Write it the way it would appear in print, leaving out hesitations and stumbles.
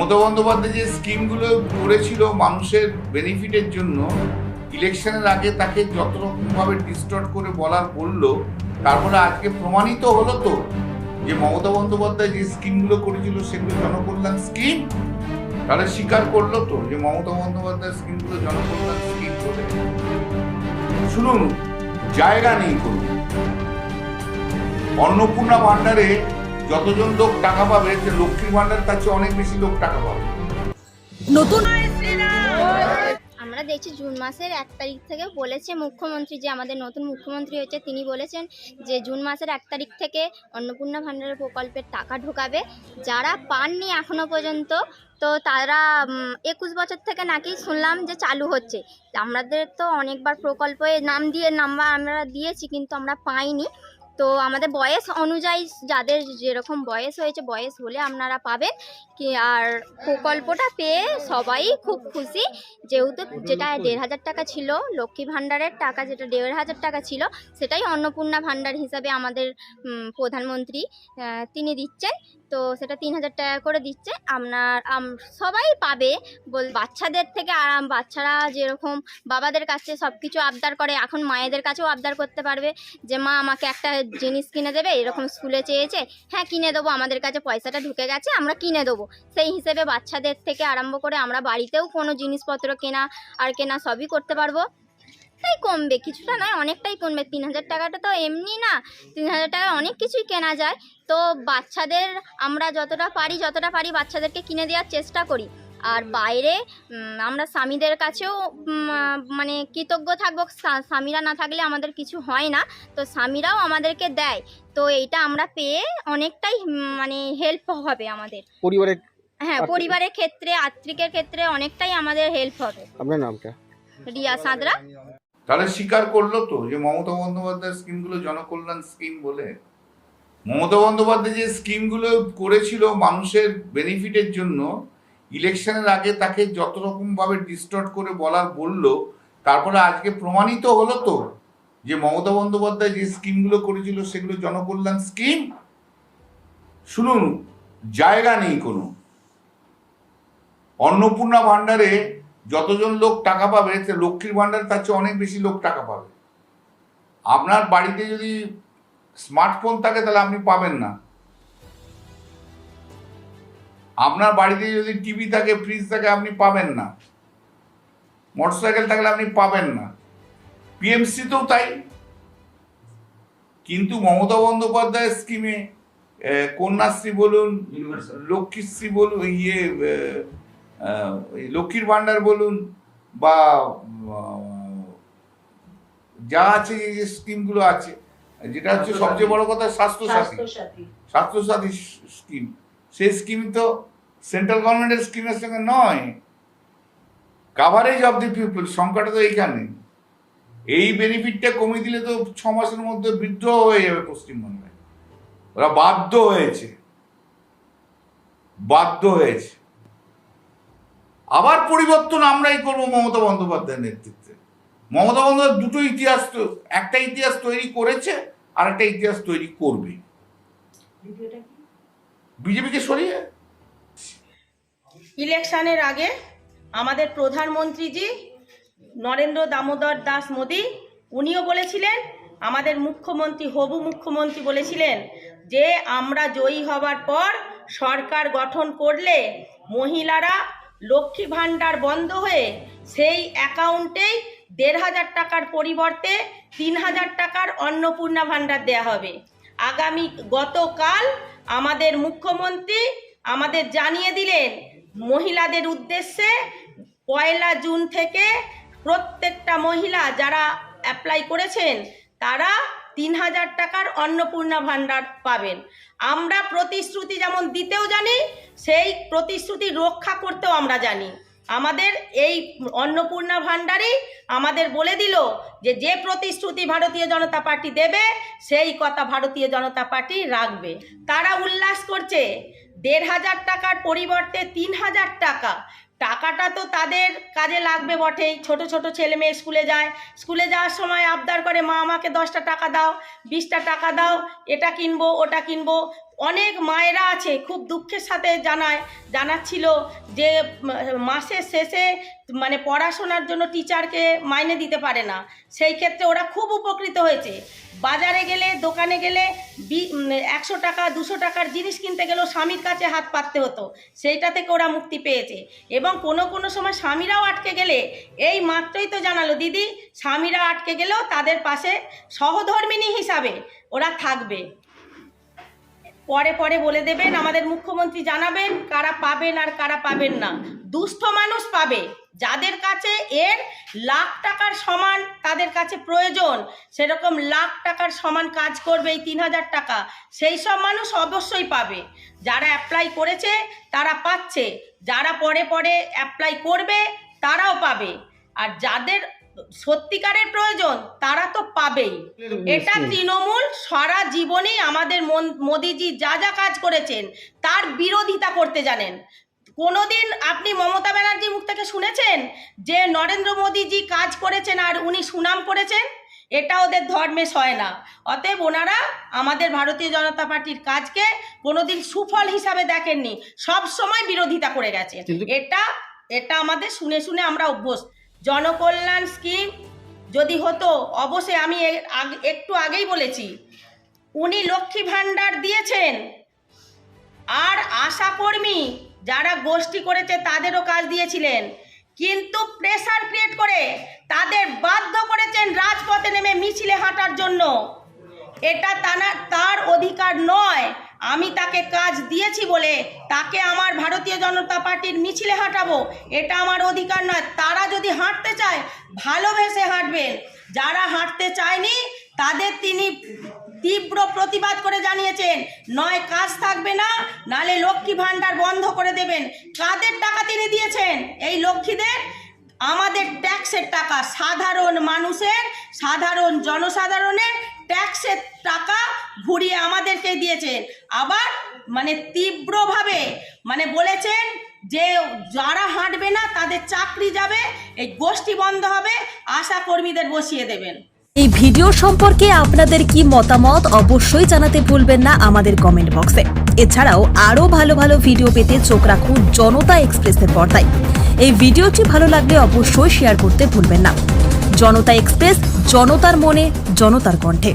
মমতা বন্দ্যোপাধ্যায় যে স্কিমগুলো করেছিল মানুষের বেনিফিটের জন্য, ইলেকশনের আগে তাকে যত রকমভাবে ডিস্টর্ট করে বললো, তারপরে আজকে প্রমাণিত হলো তো যে মমতা বন্দ্যোপাধ্যায় যে স্কিমগুলো করেছিল সেগুলো জনকল্যাণ স্কিম। তাহলে স্বীকার করলো তো যে মমতা বন্দ্যোপাধ্যায় স্কিমগুলো জনকল্যাণ স্কিম বলে। শুনুন, জায়গা নেই কোনো। অন্নপূর্ণা ভান্ডারে যতজন লোক টাকা পাবে, যে লক্ষ্মীর ভান্ডার তার চেয়ে অনেক বেশি লোক টাকা পাবে। নতুন আমরা দেখছি জুন মাসের 1 তারিখ থেকে বলেছে মুখ্যমন্ত্রী, যে আমাদের নতুন মুখ্যমন্ত্রী হয়েছে, তিনি বলেছেন যে জুন মাসের 1 তারিখ থেকে অন্নপূর্ণা ভান্ডারের প্রকল্পের টাকা ঢোকাবে। যারা পাননি এখনো পর্যন্ত, তো তারা 21 বছর থেকে নাকি শুনলাম যে চালু হচ্ছে। আমাদের তো অনেকবার প্রকল্পে নাম্বার আমরা দিয়েছি, কিন্তু আমরা পাইনি। তো আমাদের বয়স অনুযায়ী, যাদের যেরকম বয়স হয়েছে, বয়স হলে আপনারা পাবেন কি। আর প্রকল্পটা পেয়ে সবাই খুব খুশি, যেহেতু যেটা 1,500 টাকা ছিল, লক্ষ্মী ভাণ্ডারের টাকা যেটা 1,500 টাকা ছিল, সেটাই অন্নপূর্ণা ভাণ্ডার হিসাবে আমাদের প্রধানমন্ত্রী তিনি দিচ্ছেন। তো সেটা 3,000 টাকা করে দিচ্ছে। সবাই পাবে। বাচ্চাদের থেকে বাচ্চারা যেরকম বাবাদের কাছে সব কিছু আবদার করে, এখন মায়েদের কাছেও আবদার করতে পারবে যে মা আমাকে একটা জিনিস কিনে দেবে, এরকম স্কুলে চেয়েছে, হ্যাঁ কিনে দেবো, আমাদের কাছে পয়সাটা ঢুকে গেছে, আমরা কিনে দেবো। সেই হিসেবে বাচ্চাদের থেকে আরম্ভ করে আমরা বাড়িতেও কোনো জিনিসপত্র কেনা সবই করতে পারবো। তাই কমবে, কিছুটা নয়, অনেকটাই কমবে। 3,000 টাকাটা তো এমনি না, 3,000 টাকায় অনেক কিছুই কেনা যায়। তো বাচ্চাদের আমরা যতটা পারি বাচ্চাদেরকে কিনে দেওয়ার চেষ্টা করি। আর বাইরে আমরা স্বামীদের কাছেও মানে কৃতজ্ঞ থাকবো। স্বামীরা না থাকলে আমাদের কিছু হয় না, তো স্বামীরাও আমাদেরকে দেয়। তো এইটা আমরা পেয়ে অনেকটাই মানে হেল্প হবে আমাদের পরিবারের। হ্যাঁ, পরিবারের ক্ষেত্রে, আত্মিকের ক্ষেত্রে অনেকটাই আমাদের হেল্প হবে। আপনার নামটা? রিয়া সাঁতরা। তাহলে স্বীকার করলো তো যে মমতা বন্দ্যোপাধ্যায়ের স্কিমগুলো জনকল্যাণ স্কিম বলে। মমতা বন্দ্যোপাধ্যায় যে স্কিমগুলো করেছিল মানুষের বেনিফিটের জন্য, ইলেকশনের আগে তাকে যত রকমভাবে ডিস্টর্ট করে বললো, তারপরে আজকে প্রমাণিত হলো তো যে মমতা বন্দ্যোপাধ্যায় যে স্কিমগুলো করেছিল সেগুলো জনকল্যাণ স্কিম। শুনুন, জায়গা নেই কোনো। অন্নপূর্ণা ভান্ডারে যতজন লোক টাকা পাবে, লক্ষ্মীর ভান্ডার তার চেয়ে অনেক বেশি লোক টাকা পাবে। আপনার বাড়িতে যদি স্মার্টফোন থাকে তাহলে আপনি পাবেন না। আপনার বাড়িতে যদি টিভি থাকে, ফ্রিজ থাকে, আপনি পাবেন না। মোটরসাইকেল থাকলে আপনি পাবেন না। পিএমসিতেও তাই। কিন্তু মমতা বন্দ্যোপাধ্যায়ের স্কিমে কন্যাশ্রী বলুন, লক্ষ্মীশ্রী বলুন, লক্ষ্মীর ভান্ডার বলুন, বা যা আছে যে স্কিমগুলো আছে, যেটা হচ্ছে সবচেয়ে বড় কথা স্বাস্থ্যসাথী স্কিম, সেই স্কিম তো সেন্ট্রাল গভর্নমেন্টের স্কিমের সঙ্গে নয়। কাভারেজ অফ দি পিপল, সংখ্যাটা তো এইখানে। এই বেনিফিটটা কমিয়ে দিলে তো 6 মাসের মধ্যে বিদ্রোহ হয়ে যাবে পশ্চিমবঙ্গে। ওরা বাধ্য হয়েছে। আবার পরিবর্তন আমরাই করবো মমতা বন্দ্যোপাধ্যায়ের নেতৃত্বে। মমতা বন্দ্যোপাধ্যায় দুটো ইতিহাস, একটা ইতিহাস তৈরি করেছে আর একটা ইতিহাস তৈরি করবে। বিজেপিকে সরিয়ে। ইলেকশনের আগে আমাদের প্রধানমন্ত্রীজি নরেন্দ্র দামোদর দাস মোদী, উনিও বলেছিলেন, আমাদের মুখ্যমন্ত্রী, হবু মুখ্যমন্ত্রী বলেছিলেন যে আমরা জয়ী হবার পর সরকার গঠন করলে মহিলারা লক্ষ্মী ভাণ্ডার বন্ধ হয়ে সেই অ্যাকাউন্টেই 1,500 টাকার পরিবর্তে 3,000 টাকার অন্নপূর্ণা ভাণ্ডার দেয়া হবে। গতকাল আমাদের মুখ্যমন্ত্রী আমাদের জানিয়ে দিলেন, মহিলাদের উদ্দেশ্যে 1 জুন থেকে প্রত্যেকটা মহিলা যারা অ্যাপ্লাই করেছেন তারা 3,000 টাকার অন্নপূর্ণা ভাণ্ডার পাবেন। আমরা প্রতিশ্রুতি যেমন দিতেও জানি, সেই প্রতিশ্রুতি রক্ষা করতেও আমরা জানি। আমাদের এই অন্নপূর্ণা ভাণ্ডারই আমাদের বলে দিল যে প্রতিশ্রুতি ভারতীয় জনতা পার্টি দেবে, সেই কথা ভারতীয় জনতা পার্টি রাখবে। তারা উল্লাস করছে 1,500 টাকার পরিবর্তে 3,000 টাকা। টাকাটা তো তাদের কাজে লাগবে বটেই। ছোট ছোট ছেলে মেয়ে স্কুলে যাওয়ার সময় আবদার করে, মা আমাকে 10টা টাকা দাও, 20টা টাকা দাও, এটা কিনবো ওটা কিনবো। অনেক মায়েরা আছে খুব দুঃখের সাথে জানাচ্ছিল যে মাসের শেষে মানে পড়াশোনার জন্য টিচারকে মাইনে দিতে পারে না, সেই ক্ষেত্রে ওরা খুব উপকৃত হয়েছে। বাজারে গেলে দোকানে গেলে 100 টাকা 200 টাকার জিনিস কিনতে গেলেও স্বামীর কাছে হাত পাততে হতো, সেইটা থেকে ওরা মুক্তি পেয়েছে। এবং কোনো সময় স্বামীরাও আটকে গেলে, এই মাত্রই তো জানালো দিদি, স্বামীরা আটকে গেলেও তাদের পাশে সহধর্মিণী হিসাবে ওরা থাকবে। পরে বলে দেবেন, আমাদের মুখ্যমন্ত্রী জানাবেন কারা পাবেন আর কারা পাবেন না। দুস্থ মানুষ পাবে, যাদের কাছে এর লাখ টাকার সমান তাদের কাছে প্রয়োজন, সেরকম লাখ টাকার সমান কাজ করবে এই 3000 টাকা, সেই সব মানুষ অবশ্যই পাবে। যারা অ্যাপ্লাই করেছে তারা পাচ্ছে, যারা পরে অ্যাপ্লাই করবে তারাও পাবে, আর যাদের সত্যিকারের প্রয়োজন তারা তো পাবেই। এটা তৃণমূল সারা জীবনেই আমাদের মোদিজি যা যা কাজ করেছেন তার বিরোধিতা করতে জানেন। কোনোদিন আপনি মমতা ব্যানার্জির মুখ থেকে শুনেছেন যে নরেন্দ্র মোদিজি কাজ করেছেন আর উনি সুনাম করেছেন? এটা ওদের ধর্মে সয় না। অতএব ওনারা আমাদের ভারতীয় জনতা পার্টির কাজকে কোনোদিন সুফল হিসাবে দেখেননি, সব সময় বিরোধিতা করে গেছে। এটা আমাদের শুনে আমরা অভ্যস্ত। জনকল্যাণ স্কিম যদি হতো, অবশ্যই আমি একটু আগেই বলেছি, উনি লক্ষ্মী ভাণ্ডার দিয়েছেন, আর আশাকর্মী যারা গোষ্ঠী করেছে তাদেরও কাজ দিয়েছিলেন, কিন্তু প্রেসার ক্রিয়েট করে তাদের বাধ্য করেছেন রাজপথে নেমে মিছিলে হাঁটার জন্য। এটা তার অধিকার নয়। আমি তাকে কাজ দিয়েছি বলে তাকে আমার ভারতীয় জনতা পার্টির মিছিলে হাঁটাবো, এটা আমার অধিকার নয়। তারা যদি হাঁটতে চায় ভালোবেসে হাঁটবেন, যারা হাঁটতে চায়নি তাদের তিনি তীব্র প্রতিবাদ করে জানিয়েছেন, নয় কাজ থাকবে না, নালে লক্ষ্মী ভাণ্ডার বন্ধ করে দেবেন। কাদের টাকা তিনি দিয়েছেন? এই লক্ষ্মীদের, আমাদের ট্যাক্সের টাকা, সাধারণ মানুষের, সাধারণ জনসাধারণের ট্যাক্সের টাকা ঘুরিয়ে আমাদেরকে দিয়েছেন। আবার মানে তীব্রভাবে বলেছেন যে যারা হাঁটবে না তাদের চাকরি যাবে, এই গোষ্ঠী বন্ধ হবে, আশা কর্মীদের বসিয়ে দেবেন। এই ভিডিও সম্পর্কে আপনাদের কি মতামত অবশ্যই জানাতে ভুলবেন না আমাদের কমেন্ট বক্সে। এছাড়াও আরো ভালো ভিডিও পেতে চোখ রাখুন জনতা এক্সপ্রেসের পর্দায়। এই ভিডিওটি ভালো লাগলে অবশ্যই শেয়ার করতে ভুলবেন না। জনতা এক্সপ্রেস, জনতার মনে, জনতার কণ্ঠে।